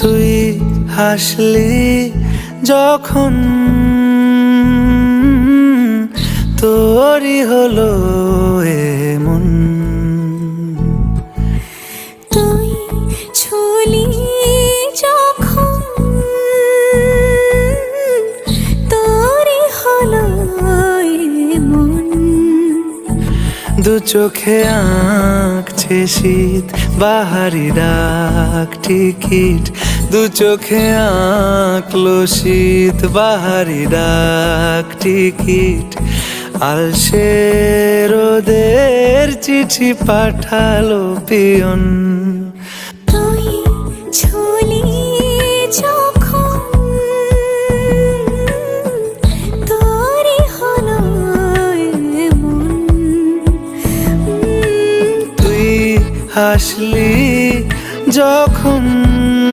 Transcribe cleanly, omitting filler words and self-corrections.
তুই হাসলি যখন তোরই হলো এমন। তুই ছুলি যখন তোরই হলো এমন। দু চোখে আঁকছে শীত বাহারি ডাক টিকিট, দু চোখে আঁকলো শীত বাহারি ডাক টিকিট। আলসে রোদের চিঠি পাঠালো পিয়ন। তুই ছুলি যখন তোরই হলো এমন। তুই হাসলি যখন